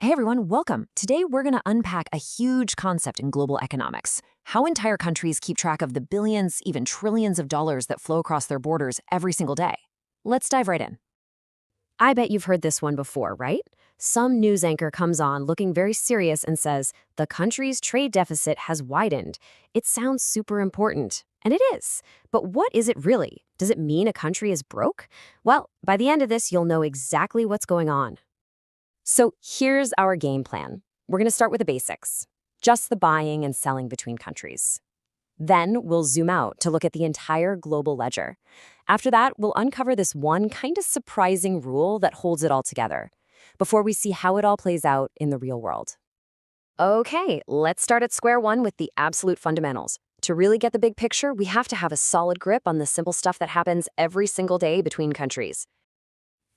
Hey everyone, welcome. Today we're going to unpack a huge concept in global economics: how entire countries keep track of the billions, even trillions of dollars that flow across their borders every single day. Let's dive right in. I bet you've heard this one before, right? Some news anchor comes on looking very serious and says, the country's trade deficit has widened. It sounds super important. And it is. But what is it really? Does it mean a country is broke? Well, by the end of this, you'll know exactly what's going on. So here's our game plan. We're going to start with the basics, just the buying and selling between countries. Then we'll zoom out to look at the entire global ledger. After that, we'll uncover this one kind of surprising rule that holds it all together, before we see how it all plays out in the real world. Okay, let's start at square one with the absolute fundamentals. To really get the big picture, we have to have a solid grip on the simple stuff that happens every single day between countries.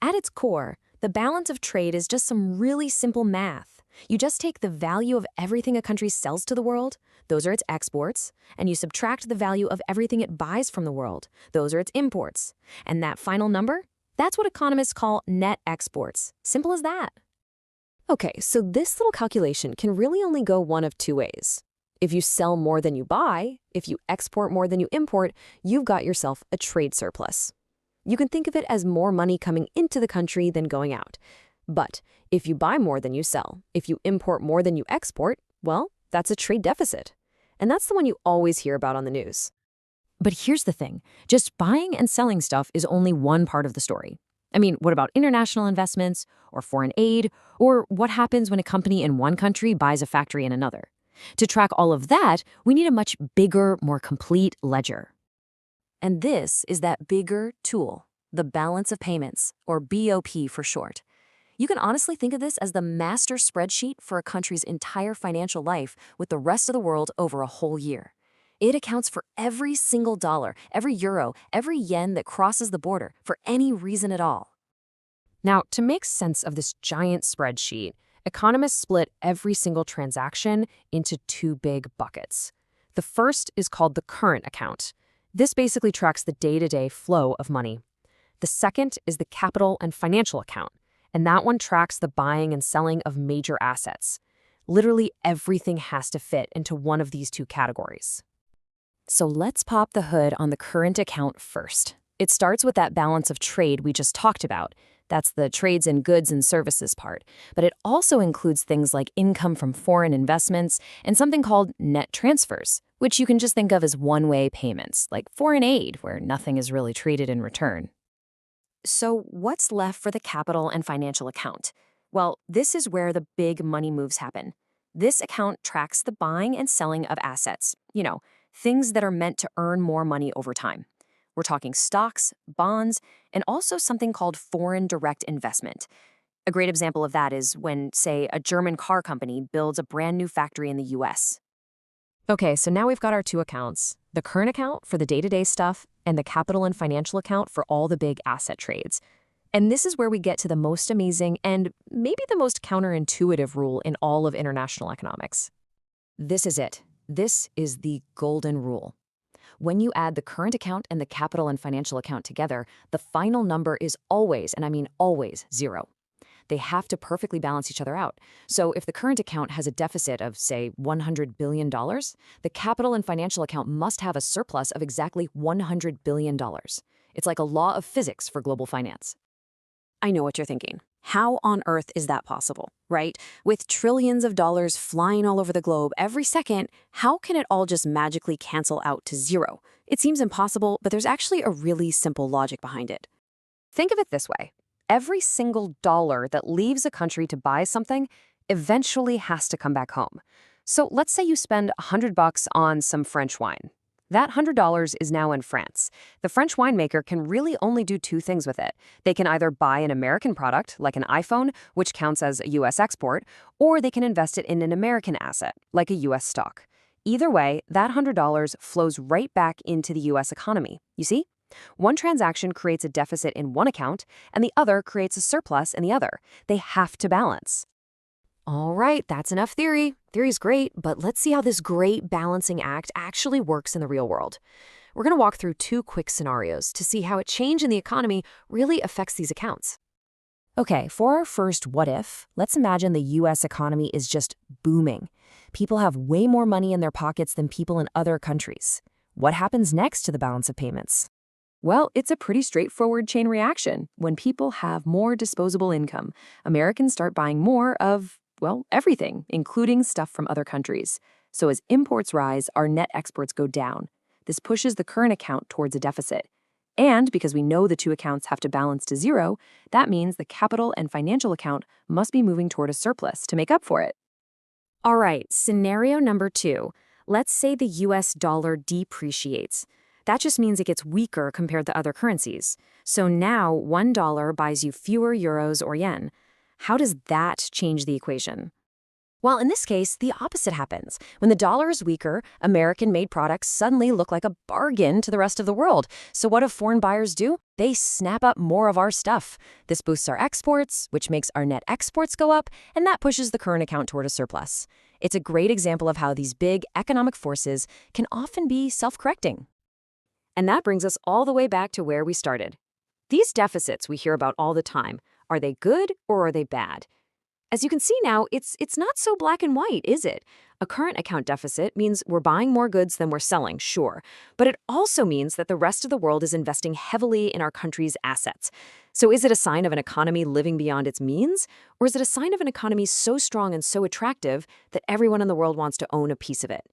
At its core, the balance of trade is just some really simple math. You just take the value of everything a country sells to the world, those are its exports, and you subtract the value of everything it buys from the world, those are its imports. And that final number? That's what economists call net exports. Simple as that. Okay, so this little calculation can really only go one of two ways. If you sell more than you buy, if you export more than you import, you've got yourself a trade surplus. You can think of it as more money coming into the country than going out. But if you buy more than you sell, if you import more than you export, well, that's a trade deficit. And that's the one you always hear about on the news. But here's the thing. Just buying and selling stuff is only one part of the story. I mean, what about international investments, or foreign aid, or what happens when a company in one country buys a factory in another? To track all of that, we need a much bigger, more complete ledger. And this is that bigger tool, the balance of payments, or BOP for short. You can honestly think of this as the master spreadsheet for a country's entire financial life with the rest of the world over a whole year. It accounts for every single dollar, every euro, every yen that crosses the border for any reason at all. Now, to make sense of this giant spreadsheet, economists split every single transaction into two big buckets. The first is called the current account. This basically tracks the day-to-day flow of money. The second is the capital and financial account, and that one tracks the buying and selling of major assets. Literally everything has to fit into one of these two categories. So let's pop the hood on the current account first. It starts with that balance of trade we just talked about. That's the trades in goods and services part. But it also includes things like income from foreign investments and something called net transfers, which you can just think of as one-way payments, like foreign aid, where nothing is really treated in return. So what's left for the capital and financial account? Well, this is where the big money moves happen. This account tracks the buying and selling of assets, things that are meant to earn more money over time. We're talking stocks, bonds, and also something called foreign direct investment. A great example of that is when, say, a German car company builds a brand new factory in the US. Okay, so now we've got our two accounts, the current account for the day-to-day stuff and the capital and financial account for all the big asset trades. And this is where we get to the most amazing and maybe the most counterintuitive rule in all of international economics. This is it. This is the golden rule. When you add the current account and the capital and financial account together, the final number is always, and I mean always, zero. They have to perfectly balance each other out. So if the current account has a deficit of, say, $100 billion, the capital and financial account must have a surplus of exactly $100 billion. It's like a law of physics for global finance. I know what you're thinking. How on earth is that possible, right? With trillions of dollars flying all over the globe every second, how can it all just magically cancel out to zero? It seems impossible, but there's actually a really simple logic behind it. Think of it this way. Every single dollar that leaves a country to buy something eventually has to come back home. So let's say you spend $100 on some French wine. That $100 is now in France. The French winemaker can really only do two things with it. They can either buy an American product, like an iPhone, which counts as a U.S. export, or they can invest it in an American asset, like a U.S. stock. Either way, that $100 flows right back into the U.S. economy. You see? One transaction creates a deficit in one account, and the other creates a surplus in the other. They have to balance. All right, that's enough theory. Theory's great, but let's see how this great balancing act actually works in the real world. We're going to walk through two quick scenarios to see how a change in the economy really affects these accounts. Okay, for our first what if, let's imagine the US economy is just booming. People have way more money in their pockets than people in other countries. What happens next to the balance of payments? Well, it's a pretty straightforward chain reaction. When people have more disposable income, Americans start buying more of, well, everything, including stuff from other countries. So as imports rise, our net exports go down. This pushes the current account towards a deficit. And because we know the two accounts have to balance to zero, that means the capital and financial account must be moving toward a surplus to make up for it. All right, scenario number 2. Let's say the US dollar depreciates. That just means it gets weaker compared to other currencies. So now $1 buys you fewer euros or yen. How does that change the equation? Well, in this case, the opposite happens. When the dollar is weaker, American-made products suddenly look like a bargain to the rest of the world. So what do foreign buyers do? They snap up more of our stuff. This boosts our exports, which makes our net exports go up, and that pushes the current account toward a surplus. It's a great example of how these big economic forces can often be self-correcting. And that brings us all the way back to where we started. These deficits we hear about all the time, are they good or are they bad? As you can see now, it's not so black and white, is it? A current account deficit means we're buying more goods than we're selling, sure. But it also means that the rest of the world is investing heavily in our country's assets. So is it a sign of an economy living beyond its means? Or is it a sign of an economy so strong and so attractive that everyone in the world wants to own a piece of it?